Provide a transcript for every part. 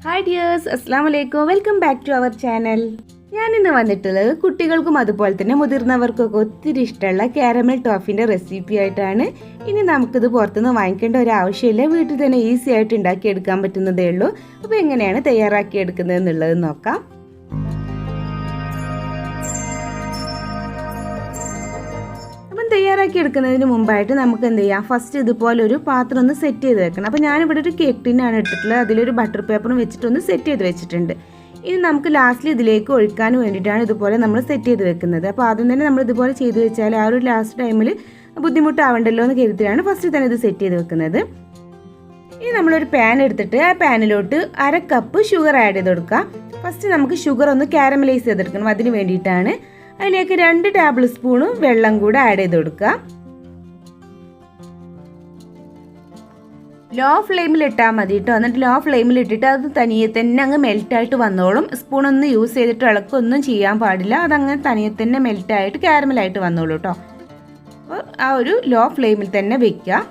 Hi dears, അസ്സാം വലൈക്കും. Welcome back to our channel. ഞാനിന്ന് വന്നിട്ടുള്ളത് കുട്ടികൾക്കും അതുപോലെ തന്നെ മുതിർന്നവർക്കൊക്കെ ഒത്തിരി ഇഷ്ടമുള്ള കാരമൽ ടോഫിൻ്റെ റെസിപ്പി ആയിട്ടാണ്. ഇനി നമുക്കിത് പുറത്തുനിന്ന് വാങ്ങിക്കേണ്ട ഒരു ആവശ്യമില്ല, വീട്ടിൽ തന്നെ ഈസി ആയിട്ട് ഉണ്ടാക്കിയെടുക്കാൻ പറ്റുന്നതേ ഉള്ളൂ. അപ്പോൾ എങ്ങനെയാണ് തയ്യാറാക്കിയെടുക്കുന്നത് എന്നുള്ളത് നോക്കാം. തയ്യാറാക്കി എടുക്കുന്നതിന് മുമ്പായിട്ട് നമുക്ക് എന്ത് ചെയ്യാം, ഫസ്റ്റ് ഇതുപോലെ ഒരു പാത്രം ഒന്ന് സെറ്റ് ചെയ്ത് വെക്കണം. അപ്പോൾ ഞാനിവിടെ ഒരു കേക്ക് ടിന്നാണ് എടുത്തിട്ടുള്ളത്. അതിലൊരു ബട്ടർ പേപ്പറും വെച്ചിട്ടൊന്ന് സെറ്റ് ചെയ്ത് വെച്ചിട്ടുണ്ട്. ഇനി നമുക്ക് ലാസ്റ്റിൽ ഇതിലേക്ക് ഒഴിക്കാൻ വേണ്ടിയിട്ടാണ് ഇതുപോലെ നമ്മൾ സെറ്റ് ചെയ്ത് വെക്കുന്നത്. അപ്പോൾ ആദ്യം തന്നെ നമ്മൾ ഇതുപോലെ ചെയ്ത് വെച്ചാൽ ആ ഒരു ലാസ്റ്റ് ടൈമിൽ ബുദ്ധിമുട്ടാവണ്ടല്ലോ എന്ന് കരുതിയാണ് ഫസ്റ്റ് തന്നെ ഇത് സെറ്റ് ചെയ്ത് വെക്കുന്നത്. ഇനി നമ്മളൊരു പാൻ എടുത്തിട്ട് ആ പാനിലോട്ട് 1/2 കപ്പ് ഷുഗർ ആഡ് ചെയ്ത് കൊടുക്കാം. ഫസ്റ്റ് നമുക്ക് ഷുഗർ ഒന്ന് കാരമലൈസ് ചെയ്തെടുക്കണം. അതിന് വേണ്ടിയിട്ടാണ് അതിലേക്ക് 2 ടേബിൾ സ്പൂൺ വെള്ളം കൂടെ ആഡ് ചെയ്ത് കൊടുക്കുക. ലോ ഫ്ലെയിമിൽ ഇട്ടാൽ മതി കേട്ടോ. എന്നിട്ട് ലോ ഫ്ലെയിമിൽ ഇട്ടിട്ട് അത് തനിയെ തന്നെ അങ്ങ് മെൽറ്റായിട്ട് വന്നോളും. സ്പൂണൊന്നും യൂസ് ചെയ്തിട്ട് ഇളക്കൊന്നും ചെയ്യാൻ പാടില്ല. അതങ്ങനെ തനിയെ തന്നെ മെൽറ്റായിട്ട് കാരമലായിട്ട് വന്നോളൂ കേട്ടോ. അപ്പോൾ ആ ഒരു ലോ ഫ്ലെയിമിൽ തന്നെ വെക്കുക.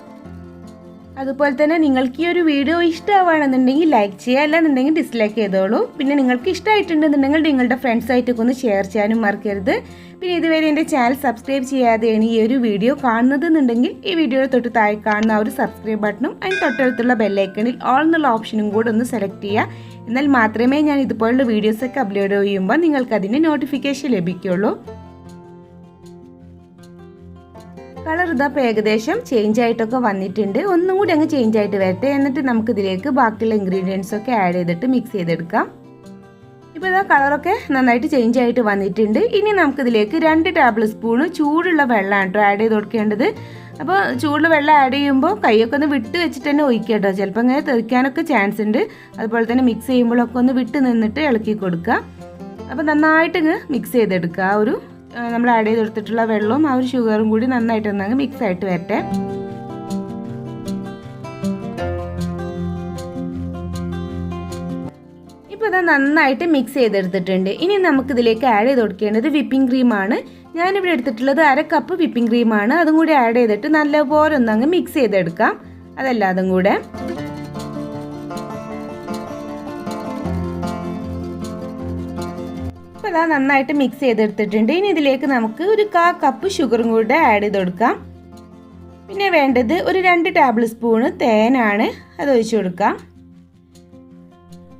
അതുപോലെ തന്നെ നിങ്ങൾക്ക് ഈ ഒരു വീഡിയോ ഇഷ്ടമാവുകയാണെന്നുണ്ടെങ്കിൽ ലൈക്ക് ചെയ്യുക, അല്ലാന്നുണ്ടെങ്കിൽ ഡിസ്ലൈക്ക് ചെയ്തോളൂ. പിന്നെ നിങ്ങൾക്ക് ഇഷ്ടമായിട്ടുണ്ടെന്നുണ്ടെങ്കിൽ നിങ്ങളുടെ ഫ്രണ്ട്സായിട്ടൊക്കെ ഒന്ന് ഷെയർ ചെയ്യാനും മറക്കരുത്. പിന്നെ ഇതുവരെ എൻ്റെ ചാനൽ സബ്സ്ക്രൈബ് ചെയ്യാതെയാണ് ഈ ഒരു വീഡിയോ കാണുന്നതെന്നുണ്ടെങ്കിൽ ഈ വീഡിയോയുടെ തൊട്ട് താഴെ കാണുന്ന ആ ഒരു സബ്സ്ക്രൈബ് ബട്ടണും അതിന് തൊട്ടടുത്തുള്ള ബെല്ലൈക്കണിൽ ഓൾ എന്നുള്ള ഓപ്ഷനും കൂടെ ഒന്ന് സെലക്ട് ചെയ്യുക. എന്നാൽ മാത്രമേ ഞാൻ ഇതുപോലുള്ള വീഡിയോസൊക്കെ അപ്ലോഡ് ചെയ്യുമ്പോൾ നിങ്ങൾക്ക് അതിൻ്റെ നോട്ടിഫിക്കേഷൻ ലഭിക്കുകയുള്ളൂ. കളർ ഇതപ്പോൾ ഏകദേശം ചേഞ്ച് ആയിട്ടൊക്കെ വന്നിട്ടുണ്ട്. ഒന്നും കൂടി അങ്ങ് ചേഞ്ച് ആയിട്ട് വരട്ടെ. എന്നിട്ട് നമുക്കിതിലേക്ക് ബാക്കിയുള്ള ഇൻഗ്രീഡിയൻസ് ഒക്കെ ആഡ് ചെയ്തിട്ട് മിക്സ് ചെയ്തെടുക്കാം. ഇപ്പോൾ ഇതാ കളറൊക്കെ നന്നായിട്ട് ചേഞ്ച് ആയിട്ട് വന്നിട്ടുണ്ട്. ഇനി നമുക്കിതിലേക്ക് 2 ടേബിൾ സ്പൂൺ ചൂടുള്ള വെള്ളമാണ് കേട്ടോ ആഡ് ചെയ്ത് കൊടുക്കേണ്ടത്. അപ്പോൾ ചൂടുള്ള വെള്ളം ആഡ് ചെയ്യുമ്പോൾ കൈയൊക്കെ ഒന്ന് വിട്ട് വെച്ചിട്ട് തന്നെ ഒഴിക്കുക കേട്ടോ. ചിലപ്പോൾ അങ്ങനെ തെറിക്കാനൊക്കെ ചാൻസ് ഉണ്ട്. അതുപോലെ തന്നെ മിക്സ് ചെയ്യുമ്പോഴൊക്കെ ഒന്ന് വിട്ട് നിന്നിട്ട് ഇളക്കി കൊടുക്കുക. അപ്പോൾ നന്നായിട്ടങ്ങ് മിക്സ് ചെയ്തെടുക്കുക. ആ ഒരു നമ്മൾ ആഡ് ചെയ്ത് കൊടുത്തിട്ടുള്ള വെള്ളവും ആ ഒരു ഷുഗറും കൂടി നന്നായിട്ട് ഒന്നങ്ങ് മിക്സ് ആയിട്ട് വരട്ടെ. ഇപ്പോൾ ഇത് നന്നായിട്ട് മിക്സ് ചെയ്തെടുത്തിട്ടുണ്ട്. ഇനി നമുക്കിതിലേക്ക് ആഡ് ചെയ്ത് കൊടുക്കേണ്ടത് വിപ്പിംഗ് ക്രീമാണ്. ഞാനിവിടെ എടുത്തിട്ടുള്ളത് 1/2 കപ്പ് വിപ്പിംഗ് ക്രീമാണ്. അതും കൂടി ആഡ് ചെയ്തിട്ട് നല്ലപോലെ ഒന്നങ്ങ് മിക്സ് ചെയ്തെടുക്കാം. അതല്ലാതും കൂടെ അതാ നന്നായിട്ട് മിക്സ് ചെയ്തെടുത്തിട്ടുണ്ട്. ഇനി ഇതിലേക്ക് നമുക്ക് ഒരു 1/4 കപ്പ് ഷുഗറും കൂടെ ആഡ് ചെയ്ത് കൊടുക്കാം. പിന്നെ വേണ്ടത് ഒരു 2 ടേബിൾ സ്പൂണ് തേനാണ്, അത് ഒഴിച്ചു കൊടുക്കാം.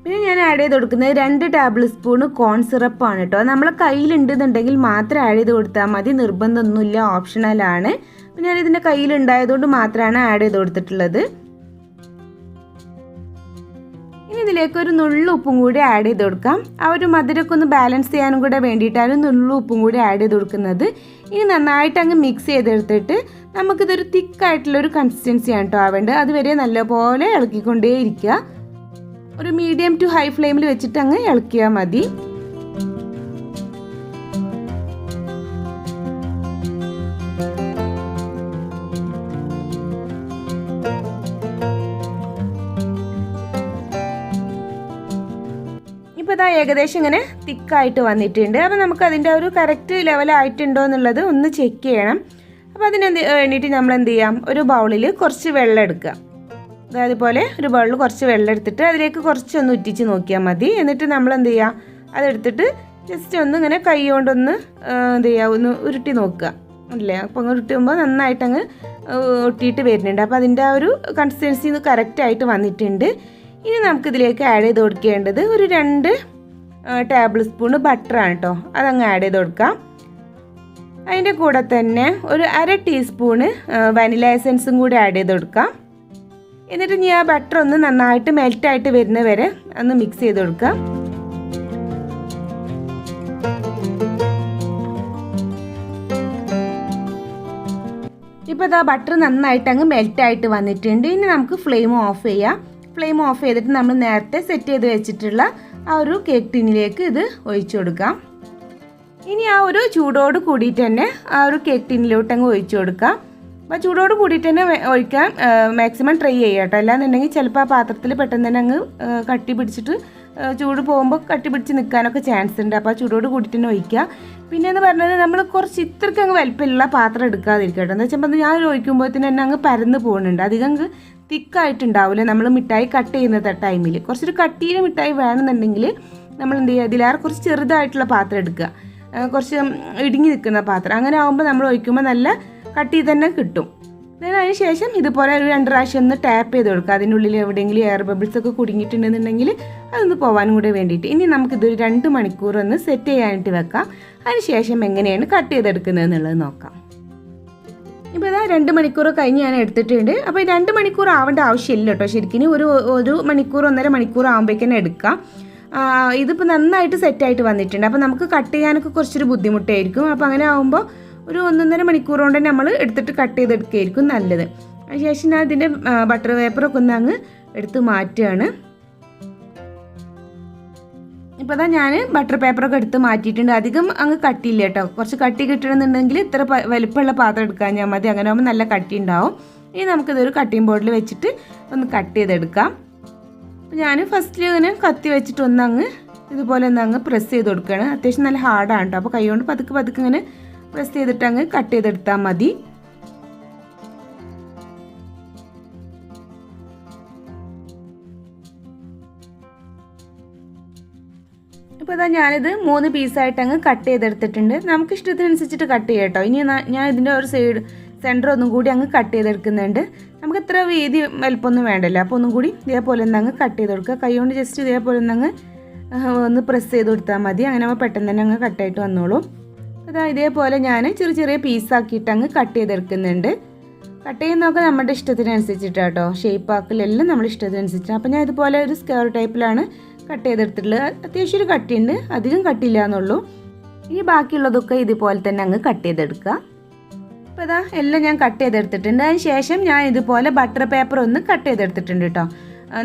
പിന്നെ ഞാൻ ആഡ് ചെയ്ത് കൊടുക്കുന്നത് 2 ടേബിൾ സ്പൂണ് കോൺ സിറപ്പാണ് കേട്ടോ. നമ്മളെ കയ്യിലുണ്ടെന്നുണ്ടെങ്കിൽ മാത്രം ആഡ് ചെയ്ത് കൊടുത്താൽ മതി, നിർബന്ധമൊന്നുമില്ല, ഓപ്ഷണലാണ്. അപ്പം ഞാനിതിൻ്റെ കയ്യിലുണ്ടായതുകൊണ്ട് മാത്രമാണ് ആഡ് ചെയ്ത് കൊടുത്തിട്ടുള്ളത്. ഇനി ഇതിലേക്ക് ഒരു നുള്ളു ഉപ്പും കൂടി ആഡ് ചെയ്ത് കൊടുക്കാം. ആ ഒരു മധുരമൊക്കെ ഒന്ന് ബാലൻസ് ചെയ്യാനും കൂടെ വേണ്ടിയിട്ടാണ് നുള്ളു ഉപ്പും കൂടി ആഡ് ചെയ്ത് കൊടുക്കുന്നത്. ഇനി നന്നായിട്ട് അങ്ങ് മിക്സ് ചെയ്തെടുത്തിട്ട് നമുക്കിതൊരു തിക്കായിട്ടുള്ളൊരു കൺസിസ്റ്റൻസിയാണ് കേട്ടോ ആവേണ്ടത്. അതുവരെ നല്ലപോലെ ഇളക്കിക്കൊണ്ടേ ഇരിക്കുക. ഒരു മീഡിയം ടു ഹൈ ഫ്ലെയിമിൽ വെച്ചിട്ട് അങ്ങ് ഇളക്കിയാൽ മതി. ഇപ്പോൾ ഇതാ ഏകദേശം ഇങ്ങനെ തിക്കായിട്ട് വന്നിട്ടുണ്ട്. അപ്പോൾ നമുക്ക് അതിൻ്റെ ഒരു കറക്റ്റ് ലെവലായിട്ടുണ്ടോ എന്നുള്ളത് ഒന്ന് ചെക്ക് ചെയ്യണം. അപ്പോൾ അതിന് വേണ്ടിയിട്ട് നമ്മൾ എന്ത് ചെയ്യാം, ഒരു ബൗളിൽ കുറച്ച് വെള്ളം എടുക്കുക. അതേപോലെ ഒരു ബൗളിൽ കുറച്ച് വെള്ളം എടുത്തിട്ട് അതിലേക്ക് കുറച്ചൊന്ന് ഉറ്റിച്ച് നോക്കിയാൽ മതി. എന്നിട്ട് നമ്മൾ എന്ത് ചെയ്യുക, അതെടുത്തിട്ട് ജസ്റ്റ് ഒന്ന് ഇങ്ങനെ കൈ കൊണ്ടൊന്ന് എന്ത് ചെയ്യുക, ഒന്ന് ഉരുട്ടി നോക്കുക അല്ലേ. അപ്പോൾ അങ്ങ് ഉരുട്ടുമ്പോൾ നന്നായിട്ടങ്ങ് ഒട്ടിയിട്ട് വരുന്നുണ്ട്. അപ്പോൾ അതിൻ്റെ ആ ഒരു കൺസിസ്റ്റൻസി കറക്റ്റായിട്ട് വന്നിട്ടുണ്ട്. ഇനി നമുക്കിതിലേക്ക് ആഡ് ചെയ്ത് കൊടുക്കേണ്ടത് ഒരു 2 ടേബിൾ സ്പൂൺ ബട്ടറാണ് കേട്ടോ. അതങ്ങ് ആഡ് ചെയ്ത് കൊടുക്കാം. അതിൻ്റെ കൂടെ തന്നെ ഒരു 1/2 ടീസ്പൂണ് വനില എസൻസും കൂടി ആഡ് ചെയ്ത് കൊടുക്കാം. എന്നിട്ട് ഇനി ആ ബട്ടർ ഒന്ന് നന്നായിട്ട് മെൽറ്റായിട്ട് വരുന്ന വരെ ഒന്ന് മിക്സ് ചെയ്ത് കൊടുക്കാം. ഇപ്പോൾ ഇതാ ബട്ടർ നന്നായിട്ട് അങ്ങ് മെൽറ്റായിട്ട് വന്നിട്ടുണ്ട്. ഇനി നമുക്ക് ഫ്ലെയിം ഓഫ് ചെയ്യാം. ഫ്ലെയിം ഓഫ് ചെയ്തിട്ട് നമ്മൾ നേരത്തെ സെറ്റ് ചെയ്ത് വെച്ചിട്ടുള്ള ആ ഒരു കേക്ക് ടിന്നിലേക്ക് ഇത് ഒഴിച്ചു കൊടുക്കാം. ഇനി ആ ഒരു ചൂടോട് കൂടിയിട്ട് തന്നെ ആ ഒരു കേക്ക് ടിന്നിലോട്ട് അങ്ങ് ഒഴിച്ചു കൊടുക്കാം. അപ്പോൾ ചൂടോട് കൂടിയിട്ട് തന്നെ ഒഴിക്കാൻ മാക്സിമം ട്രൈ ചെയ്യുക കേട്ടോ. അല്ലാന്നുണ്ടെങ്കിൽ ചിലപ്പോൾ ആ പാത്രത്തിൽ പെട്ടെന്ന് തന്നെ അങ്ങ് കട്ടി പിടിച്ചിട്ട് ചൂട് പോകുമ്പോൾ കട്ടി പിടിച്ച് നിൽക്കാനൊക്കെ ചാൻസ് ഉണ്ട്. അപ്പോൾ ആ ചൂടോട് കൂടിയിട്ട് തന്നെ ഒഴിക്കുക. പിന്നെയെന്ന് പറഞ്ഞാൽ നമ്മൾ കുറച്ച് ഇത്രയ്ക്ക് അങ്ങ് വലിപ്പമുള്ള പാത്രം എടുക്കാതിരിക്കട്ടോ. എന്താ വെച്ചാൽ ഞാൻ ഒഴിക്കുമ്പോഴത്തേന് തന്നെ അങ്ങ് പരന്ന് പോകുന്നുണ്ട്. അധികം അങ്ങ് തിക്കായിട്ടുണ്ടാവില്ല നമ്മൾ മിഠായി കട്ട് ചെയ്യുന്ന ടൈമിൽ. കുറച്ചൊരു കട്ടിയിൽ മിഠായി വേണമെന്നുണ്ടെങ്കിൽ നമ്മൾ എന്ത് ചെയ്യുക, ഇതിലേറെ കുറച്ച് ചെറുതായിട്ടുള്ള പാത്രം എടുക്കുക, കുറച്ച് ഇടുങ്ങി നിൽക്കുന്ന പാത്രം. അങ്ങനെ ആകുമ്പോൾ നമ്മൾ ഒഴിക്കുമ്പോൾ നല്ല കട്ടി തന്നെ കിട്ടും. അതിന് ശേഷം ഇതുപോലെ ഒരു 2 പ്രാവശ്യം ഒന്ന് ടാപ്പ് ചെയ്ത് കൊടുക്കുക. അതിനുള്ളിൽ എവിടെയെങ്കിലും എയർ ബബിൾസ് ഒക്കെ കുടുങ്ങിയിട്ടുണ്ടെന്നുണ്ടെങ്കിൽ അതൊന്ന് പോകാനും കൂടെ വേണ്ടിയിട്ട്. ഇനി നമുക്കിതൊരു 2 മണിക്കൂർ ഒന്ന് സെറ്റ് ചെയ്യാനായിട്ട് വെക്കാം. അതിന് ശേഷം എങ്ങനെയാണ് കട്ട് ചെയ്തെടുക്കുന്നത് എന്നുള്ളത് നോക്കാം. ഇപ്പോൾ ഇതാ 2 മണിക്കൂർ കഴിഞ്ഞ് ഞാൻ എടുത്തിട്ടുണ്ട്. അപ്പോൾ 2 മണിക്കൂർ ആവേണ്ട ആവശ്യമില്ല കേട്ടോ. ശരിക്കും ഒരു മണിക്കൂർ 1.5 മണിക്കൂർ ആകുമ്പോഴേക്കും എടുക്കാം. ഇതിപ്പോൾ നന്നായിട്ട് സെറ്റായിട്ട് വന്നിട്ടുണ്ട്. അപ്പോൾ നമുക്ക് കട്ട് ചെയ്യാനൊക്കെ കുറച്ചൊരു ബുദ്ധിമുട്ടായിരിക്കും. അപ്പോൾ അങ്ങനെ ആകുമ്പോൾ ഒരു 1.5 മണിക്കൂർ കൊണ്ട് തന്നെ നമ്മൾ എടുത്തിട്ട് കട്ട് ചെയ്തെടുക്കുകയായിരിക്കും നല്ലത്. അതിനുശേഷം ഞാൻ ഇതിൻ്റെ ബട്ടർ പേപ്പറൊക്കെ ഒന്ന് അങ്ങ് എടുത്ത് മാറ്റുകയാണ്. ഇപ്പോൾ അതാ ഞാൻ ബട്ടർ പേപ്പറൊക്കെ എടുത്ത് മാറ്റിയിട്ടുണ്ട്. അധികം അങ്ങ് കട്ടിയില്ല കേട്ടോ. കുറച്ച് കട്ടി കിട്ടണമെന്നുണ്ടെങ്കിൽ ഇത്ര വലിപ്പമുള്ള പാത്രം എടുക്കാൻ മതി. അങ്ങനെ ആകുമ്പോൾ നല്ല കട്ടി ഉണ്ടാവും. ഇനി നമുക്കിതൊരു കട്ടിംഗ് ബോർഡിൽ വെച്ചിട്ട് ഒന്ന് കട്ട് ചെയ്തെടുക്കാം. അപ്പോൾ ഞാൻ ഫസ്റ്റിൽ ഇങ്ങനെ കത്തി വെച്ചിട്ട് ഒന്നങ്ങ് ഇതുപോലെ ഒന്നങ്ങ് പ്രസ് ചെയ്ത് കൊടുക്കുകയാണ്. അത്യാവശ്യം നല്ല ഹാർഡാണ് കേട്ടോ. അപ്പോൾ കൈകൊണ്ട് പതുക്കെ ഇങ്ങനെ പ്രസ് ചെയ്തിട്ട് അങ്ങ് കട്ട് ചെയ്തെടുത്താൽ മതി. അപ്പോൾ ഇതാ ഞാനിത് 3 പീസായിട്ട് അങ്ങ് കട്ട് ചെയ്തെടുത്തിട്ടുണ്ട്. നമുക്ക് ഇഷ്ടത്തിനനുസരിച്ചിട്ട് കട്ട് ചെയ്യാം കേട്ടോ. ഇനി ഞാൻ ഇതിൻ്റെ ഒരു സെൻറ്റർ ഒന്നും കൂടി അങ്ങ് കട്ട് ചെയ്തെടുക്കുന്നുണ്ട്. നമുക്ക് ഇത്ര വീതി വലിപ്പമൊന്നും വേണ്ടല്ലോ. അപ്പോൾ ഒന്നും കൂടി ഇതേപോലെ ഒന്ന് അങ്ങ് കട്ട് ചെയ്ത് കൊടുക്കുക. കൈ കൊണ്ട് ജസ്റ്റ് ഇതേപോലെ ഒന്ന് പ്രസ് ചെയ്ത് കൊടുത്താൽ മതി. അങ്ങനെ ആകുമ്പോൾ പെട്ടെന്ന് തന്നെ അങ്ങ് കട്ടായിട്ട് വന്നോളൂ. അതാ ഇതേപോലെ ഞാൻ ചെറിയ പീസാക്കിയിട്ട് അങ്ങ് കട്ട് ചെയ്തെടുക്കുന്നുണ്ട്. കട്ട് ചെയ്യുന്നതൊക്കെ നമ്മുടെ ഇഷ്ടത്തിനനുസരിച്ചിട്ടാണ് കേട്ടോ. ഷേപ്പാക്കലെല്ലാം നമ്മുടെ ഇഷ്ടത്തിനനുസരിച്ചാണ്. അപ്പോൾ ഞാൻ ഇതുപോലെ ഒരു സ്ക്വയർ ടൈപ്പിലാണ് കട്ട് ചെയ്തെടുത്തിട്ടുള്ളത്. അത്യാവശ്യം ഒരു കട്ടിയുണ്ട്, അധികം കട്ടിയില്ല എന്നുള്ളൂ. ഇനി ബാക്കിയുള്ളതൊക്കെ ഇതുപോലെ തന്നെ അങ്ങ് കട്ട് ചെയ്തെടുക്കുക. അപ്പോൾ ഇതാ എല്ലാം ഞാൻ കട്ട് ചെയ്തെടുത്തിട്ടുണ്ട്. അതിന് ശേഷം ഞാൻ ഇതുപോലെ ബട്ടർ പേപ്പർ ഒന്ന് കട്ട് ചെയ്തെടുത്തിട്ടുണ്ട് കേട്ടോ.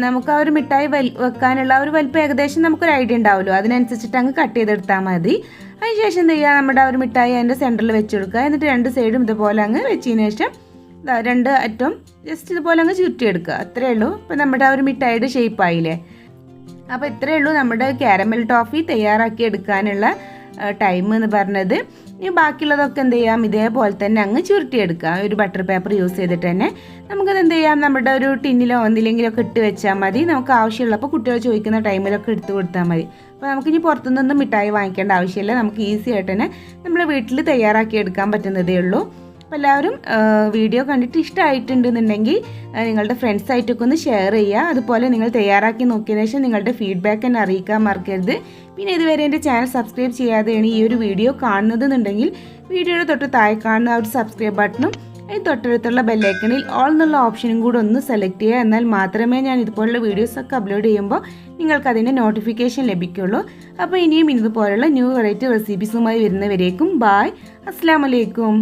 നമുക്ക് ആ ഒരു മിഠായി വെക്കാനുള്ള ഒരു വലിപ്പം ഏകദേശം നമുക്കൊരു ഐഡിയ ഉണ്ടാവുമല്ലോ. അതിനനുസരിച്ചിട്ട് അങ്ങ് കട്ട് ചെയ്തെടുത്താൽ മതി. അതിന് ശേഷം എന്ത് ചെയ്യുക, നമ്മുടെ ആ ഒരു മിഠായി അതിൻ്റെ സെൻറ്ററിൽ വെച്ച് കൊടുക്കുക. എന്നിട്ട് 2 സൈഡും ഇതുപോലെ അങ്ങ് വെച്ചതിന് ശേഷം 2 അറ്റം ജസ്റ്റ് ഇതുപോലെ അങ്ങ് ചുറ്റിയെടുക്കുക. അത്രയേ ഉള്ളൂ. അപ്പോൾ നമ്മുടെ ആ ഒരു മിഠായിയുടെ ഷേപ്പായില്ലേ. അപ്പോൾ ഇത്രയേ ഉള്ളൂ നമ്മുടെ കാരമൽ ടോഫി തയ്യാറാക്കി എടുക്കാനുള്ള ടൈം എന്ന് പറഞ്ഞത്. ഇനി ബാക്കിയുള്ളതൊക്കെ എന്ത് ചെയ്യാം, ഇതേപോലെ തന്നെ അങ്ങ് ചുരുട്ടിയെടുക്കുക. ഒരു ബട്ടർ പേപ്പർ യൂസ് ചെയ്തിട്ട് തന്നെ നമുക്കത് എന്ത് ചെയ്യാം, നമ്മുടെ ഒരു ടിന്നിലോ എന്തിലെങ്കിലൊക്കെ ഇട്ട് വെച്ചാൽ മതി. നമുക്ക് ആവശ്യമുള്ളപ്പോൾ കുട്ടികൾ ചോദിക്കുന്ന ടൈമിലൊക്കെ എടുത്ത് കൊടുത്താൽ മതി. അപ്പോൾ നമുക്കിനി പുറത്തുനിന്നൊന്നും മിഠായി വാങ്ങിക്കേണ്ട ആവശ്യമില്ല. നമുക്ക് ഈസി ആയിട്ട് തന്നെ നമ്മുടെ വീട്ടിൽ തയ്യാറാക്കി എടുക്കാൻ പറ്റുന്നതേ ഉള്ളൂ. അപ്പോൾ എല്ലാവരും വീഡിയോ കണ്ടിട്ട് ഇഷ്ടമായിട്ടുണ്ടെന്നുണ്ടെങ്കിൽ നിങ്ങളുടെ ഫ്രണ്ട്സായിട്ടൊക്കെ ഒന്ന് ഷെയർ ചെയ്യുക. അതുപോലെ നിങ്ങൾ തയ്യാറാക്കി നോക്കിയതിനു ശേഷം നിങ്ങളുടെ ഫീഡ്ബാക്ക് എന്നെ അറിയിക്കാൻ മറക്കരുത്. പിന്നെ ഇതുവരെ എൻ്റെ ചാനൽ സബ്സ്ക്രൈബ് ചെയ്യാതെയാണ് ഈ ഒരു വീഡിയോ കാണുന്നതെന്നുണ്ടെങ്കിൽ വീഡിയോയുടെ തൊട്ട് താഴെ കാണുന്ന ആ ഒരു സബ്സ്ക്രൈബ് ബട്ടണും അതിന് തൊട്ടടുത്തുള്ള ബെല്ലൈക്കണിൽ ഓൾ എന്നുള്ള ഓപ്ഷനും കൂടെ ഒന്ന് സെലക്ട് ചെയ്യുക. എന്നാൽ മാത്രമേ ഞാൻ ഇതുപോലുള്ള വീഡിയോസൊക്കെ അപ്ലോഡ് ചെയ്യുമ്പോൾ നിങ്ങൾക്കതിൻ്റെ നോട്ടിഫിക്കേഷൻ ലഭിക്കുള്ളൂ. അപ്പോൾ ഇനിയും ഇതുപോലുള്ള ന്യൂ വെറൈറ്റി റെസിപ്പീസുമായി വരുന്നവരേക്കും ബായ്, അസ്സലാമു അലൈക്കും.